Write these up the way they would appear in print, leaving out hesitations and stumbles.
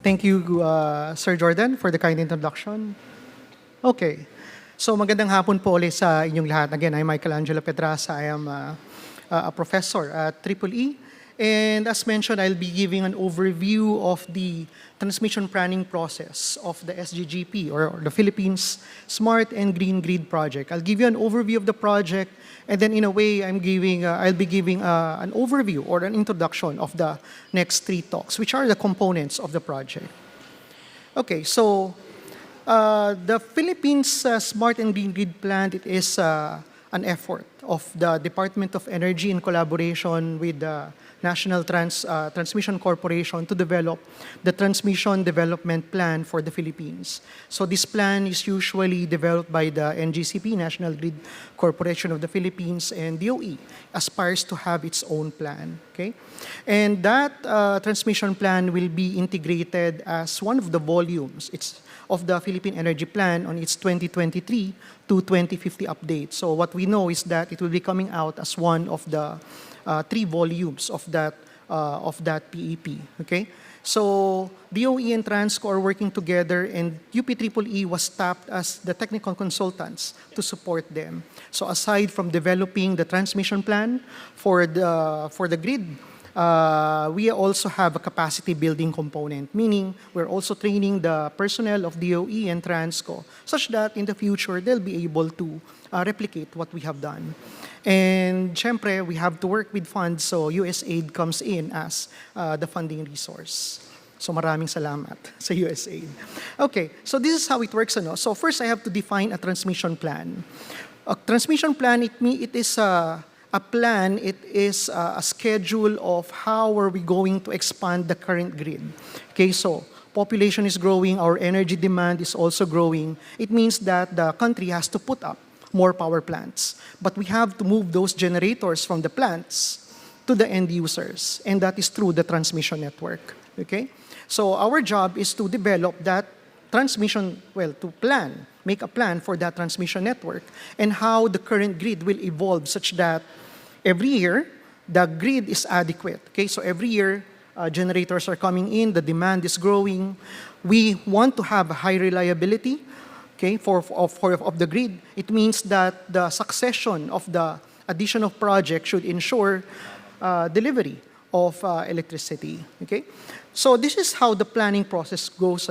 Thank you, Sir Jordan, for the kind introduction. Okay. So magandang hapon po ulit sa inyong lahat. Again, I'm Angelo Pedrasa. I am a professor at EEE. And as mentioned, I'll be giving an overview of the transmission planning process of the SGGP, or the Philippines Smart and Green Grid Project. I'll give you an overview of the project, and then in a way, I'll be giving an overview or an introduction of the next three talks, which are the components of the project. Okay, so the Philippines Smart and Green Grid Plan, it is an effort of the Department of Energy in collaboration with the National Transmission Corporation to develop the Transmission Development Plan for the Philippines. So this plan is usually developed by the NGCP, National Grid Corporation of the Philippines, and DOE aspires to have its own plan. Okay? And that transmission plan will be integrated as one of the volumes of the Philippine Energy Plan on its 2023 to 2050 update. So what we know is that it will be coming out as one of the 3 volumes of that PEP. Okay, so DOE and Transco are working together, and UPEEE was tapped as the technical consultants to support them. So aside from developing the transmission plan for the grid, we also have a capacity building component, meaning we're also training the personnel of DOE and Transco such that in the future they'll be able to replicate what we have done. And syempre, we have to work with funds, so USAID comes in as the funding resource. So maraming salamat sa USAID. Okay, so this is how it works. So first, I have to define a transmission plan. A transmission plan, it is a plan, it is a schedule of how are we going to expand the current grid. Okay, so population is growing, our energy demand is also growing. It means that the country has to put up more power plants. But we have to move those generators from the plants to the end users, and that is through the transmission network. Okay? So our job is to develop that transmission, to make a plan for that transmission network and how the current grid will evolve such that every year, the grid is adequate. Okay? So every year, generators are coming in, the demand is growing. We want to have high reliability, okay, of the grid. It means that the succession of the addition of projects should ensure delivery of electricity. Okay, so this is how the planning process goes.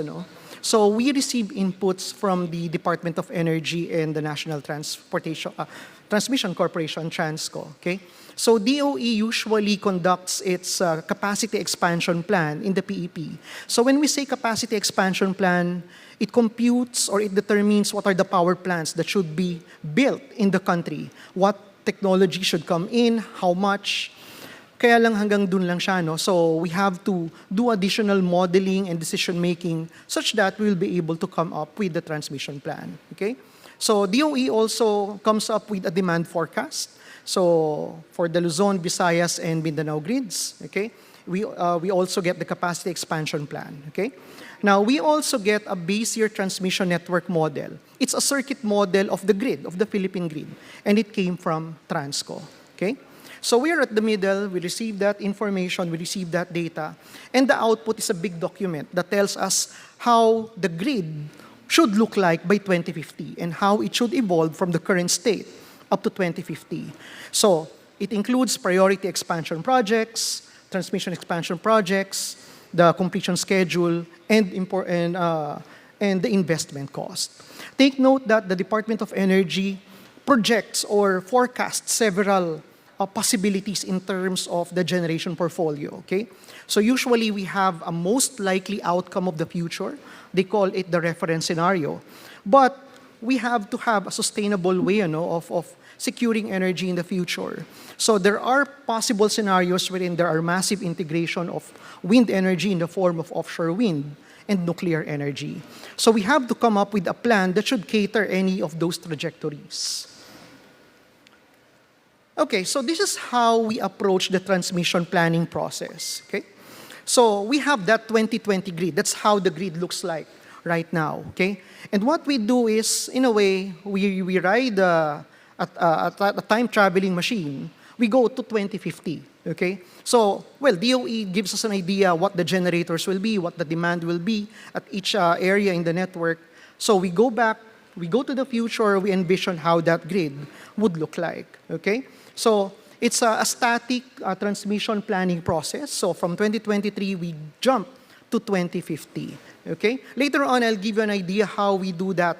So we receive inputs from the Department of Energy and the National Transmission Corporation, Transco. Okay, so DOE usually conducts its capacity expansion plan in the PEP. So when we say capacity expansion plan, it computes or it determines what are the power plants that should be built in the country, what technology should come in, how much. Kaya lang hanggang dun lang siya, no? So we have to do additional modeling and decision-making such that we will be able to come up with the transmission plan, okay? So DOE also comes up with a demand forecast. So for the Luzon, Visayas, and Mindanao grids, okay? We also get the capacity expansion plan, okay? Now, we also get a base year transmission network model. It's a circuit model of the grid, of the Philippine grid, and it came from Transco, okay? So we're at the middle, we receive that information, we receive that data, and the output is a big document that tells us how the grid should look like by 2050 and how it should evolve from the current state up to 2050. So it includes priority expansion projects, transmission expansion projects, the completion schedule, and the investment cost. Take note that the Department of Energy projects or forecasts several possibilities in terms of the generation portfolio, okay? So usually we have a most likely outcome of the future. They call it the reference scenario. But we have to have a sustainable way of securing energy in the future. So there are possible scenarios wherein there are massive integration of wind energy in the form of offshore wind and nuclear energy. So we have to come up with a plan that should cater any of those trajectories. Okay, so this is how we approach the transmission planning process, okay? So we have that 2020 grid. That's how the grid looks like right now, okay? And what we do is, in a way, we ride a time-traveling machine we go to 2050, okay? So, well, DOE gives us an idea what the generators will be, what the demand will be at each area in the network. So we go back, we go to the future, we envision how that grid would look like, okay? So it's a static transmission planning process. So from 2023, we jump to 2050, okay? Later on, I'll give you an idea how we do that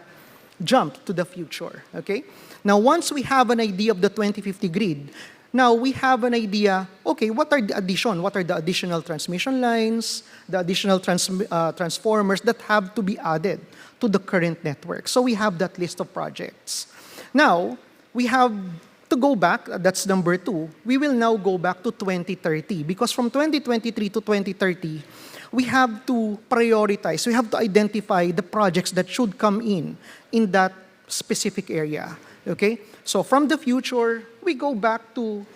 jump to the future, okay? Now, once we have an idea of the 2050 grid, now we have an idea, okay, what are the addition? What are the additional transmission lines, the additional transformers that have to be added to the current network? So we have that list of projects. Now, we have to go back, that's number 2, we will now go back to 2030 because from 2023 to 2030, we have to prioritize, we have to identify the projects that should come in that specific area, okay? So from the future, we go back to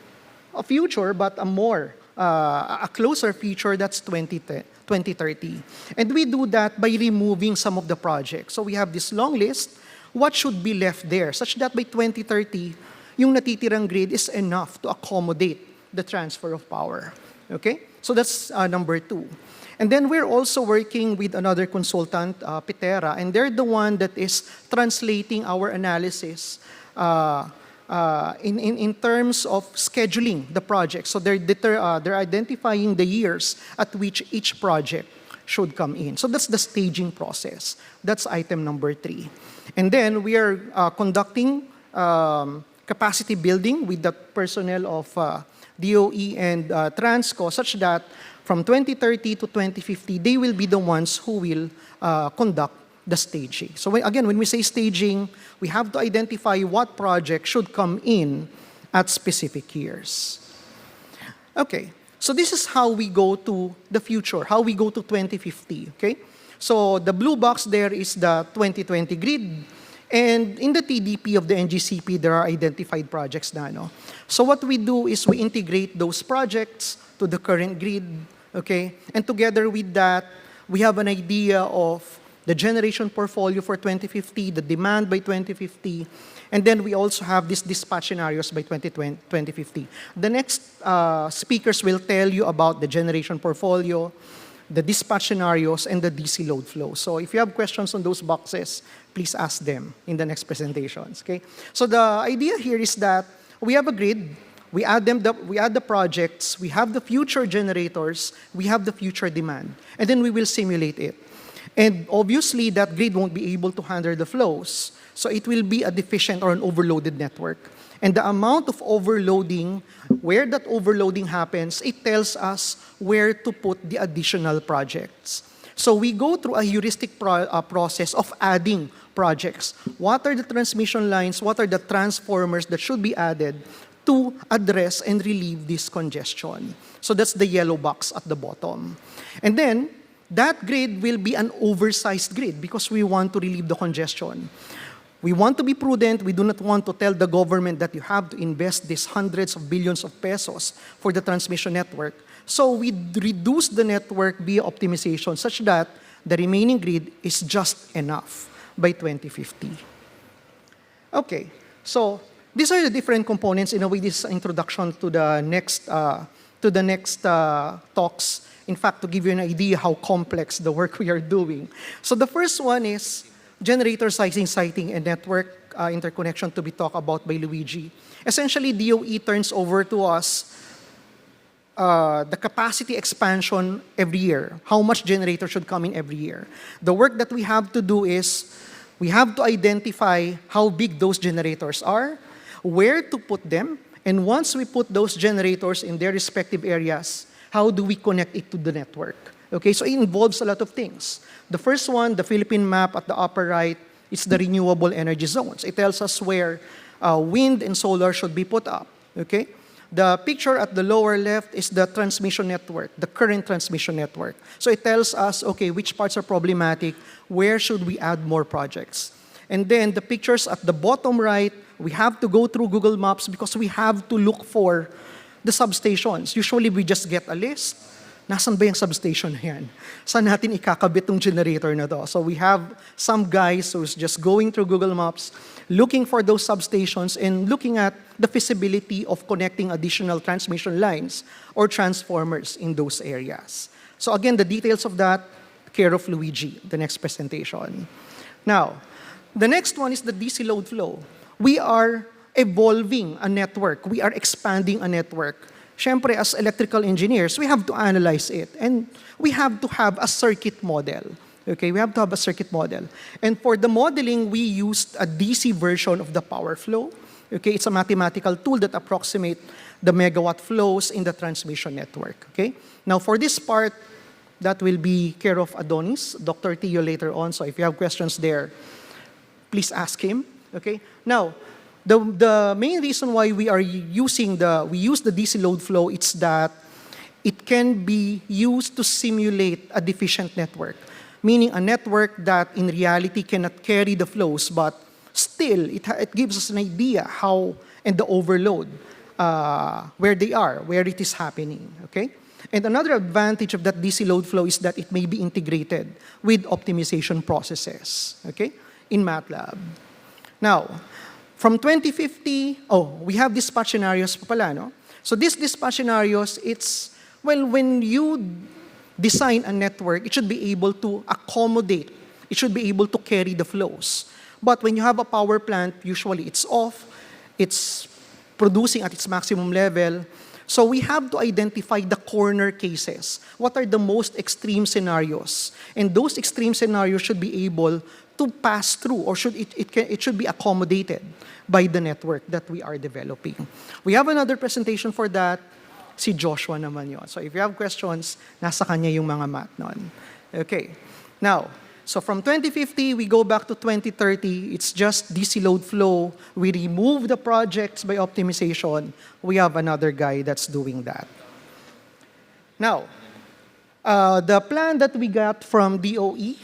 a future, but a closer future, that's 2030. And we do that by removing some of the projects. So we have this long list, what should be left there, such that by 2030, yung natitirang grid is enough to accommodate the transfer of power, okay? So that's number 2. And then we're also working with another consultant, Pitera, and they're the one that is translating our analysis in terms of scheduling the project. So they're identifying the years at which each project should come in. So that's the staging process. That's item number 3. And then we are conducting capacity building with the personnel of DOE and Transco such that from 2030 to 2050, they will be the ones who will conduct the staging. So again, when we say staging, we have to identify what project should come in at specific years. Okay, so this is how we go to the future, how we go to 2050, okay? So the blue box there is the 2020 grid, and in the TDP of the NGCP, there are identified projects na, no? So what we do is we integrate those projects to the current grid, okay? And together with that, we have an idea of the generation portfolio for 2050, the demand by 2050, and then we also have these dispatch scenarios by 2050. The next speakers will tell you about the generation portfolio, the dispatch scenarios, and the DC load flow. So if you have questions on those boxes, please ask them in the next presentations, okay? So the idea here is that we have a grid, we add the projects, we have the future generators, we have the future demand, and then we will simulate it. And obviously, that grid won't be able to handle the flows, so it will be a deficient or an overloaded network. And the amount of overloading, where that overloading happens, it tells us where to put the additional projects. So we go through a heuristic process of adding projects. What are the transmission lines? What are the transformers that should be added to address and relieve this congestion? So that's the yellow box at the bottom. And then, that grid will be an oversized grid because we want to relieve the congestion. We want to be prudent. We do not want to tell the government that you have to invest these hundreds of billions of pesos for the transmission network. So we reduce the network via optimization such that the remaining grid is just enough by 2050. Okay, so these are the different components. In a way, this is introduction to the next talks. In fact, to give you an idea how complex the work we are doing. So the first one is generator sizing, siting, and network interconnection to be talked about by Luigi. Essentially, DOE turns over to us the capacity expansion every year, how much generator should come in every year. The work that we have to do is we have to identify how big those generators are, where to put them, and once we put those generators in their respective areas, how do we connect it to the network? Okay, so it involves a lot of things. The first one, the Philippine map at the upper right, is the renewable energy zones. It tells us where wind and solar should be put up, okay? The picture at the lower left is the transmission network, the current transmission network. So it tells us, okay, which parts are problematic, where should we add more projects? And then the pictures at the bottom right, we have to go through Google Maps because we have to look for the substations. Usually we just get a list, nasan ba yung substation na yan? Saan natin ikakabit tong generator na to? So we have some guys who's just going through Google Maps, looking for those substations and looking at the feasibility of connecting additional transmission lines or transformers in those areas. So again, the details of that, care of Luigi, the next presentation. Now, the next one is the DC load flow. We are evolving a network. We are expanding a network. Siyempre, as electrical engineers, we have to analyze it. And we have to have a circuit model. Okay, we have to have a circuit model. And for the modeling, we used a DC version of the power flow. Okay, it's a mathematical tool that approximates the megawatt flows in the transmission network. Okay, now for this part, that will be care of Adonis, Dr. Tio later on. So if you have questions there, please ask him. Okay, now, the main reason why we use the DC load flow is that it can be used to simulate a deficient network, meaning a network that in reality cannot carry the flows, but still it gives us an idea how and the overload, where they are, where it is happening. Okay, and another advantage of that DC load flow is that it may be integrated with optimization processes. Okay, in MATLAB. Now, from 2050, we have dispatch scenarios pa pala, no? So these dispatch scenarios, it's, well, when you design a network, it should be able to accommodate, it should be able to carry the flows. But when you have a power plant, usually it's off, it's producing at its maximum level. So we have to identify the corner cases. What are the most extreme scenarios? And those extreme scenarios should be able to pass through, or it should be accommodated by the network that we are developing. We have another presentation for that. Si Joshua naman yon. So if you have questions, nasa kanya yung mga math nun. Okay. Now, so from 2050, we go back to 2030. It's just DC load flow. We remove the projects by optimization. We have another guy that's doing that. Now, the plan that we got from DOE,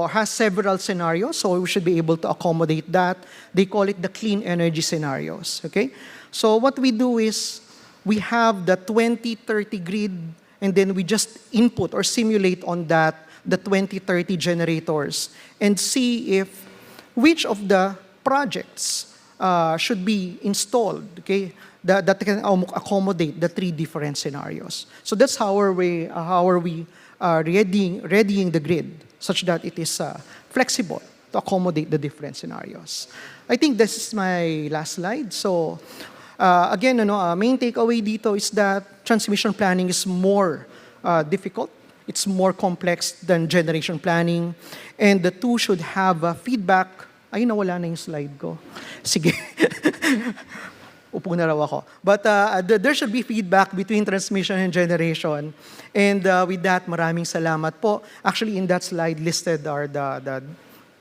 has several scenarios, so we should be able to accommodate that. They call it the clean energy scenarios. Okay, so what we do is we have the 2030 grid, and then we just input or simulate on that the 2030 generators and see if which of the projects should be installed. Okay, that can accommodate the three different scenarios. So that's how we readying the grid such that it is flexible to accommodate the different scenarios. I think this is my last slide. So again, main takeaway dito is that transmission planning is more difficult. It's more complex than generation planning. And the two should have feedback. Ay, nawala na yung slide ko. Sige. Upo na raw ako. But there should be feedback between transmission and generation. And with that, maraming salamat po. Actually, in that slide listed are the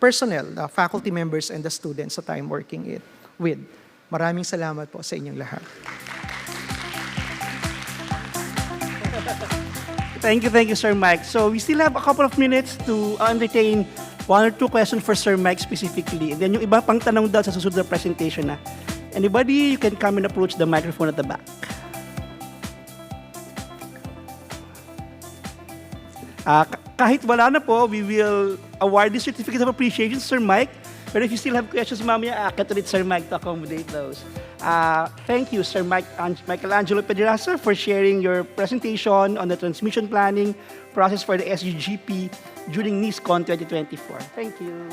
personnel, the faculty members, and the students that I'm working with. Maraming salamat po sa inyong lahat. Thank you, Sir Mike. So we still have a couple of minutes to entertain one or two questions for Sir Mike specifically. And then yung iba pang tanong daw sa susunod na presentation na. Anybody, you can come and approach the microphone at the back. Kahit wala na po, we will award the certificate of appreciation, Sir Mike. But if you still have questions, mamaya, akit ulit Sir Mike to accommodate those. Thank you, Sir Angelo Pedrasa, for sharing your presentation on the transmission planning process for the SGGP during NEECECON 2024. Thank you.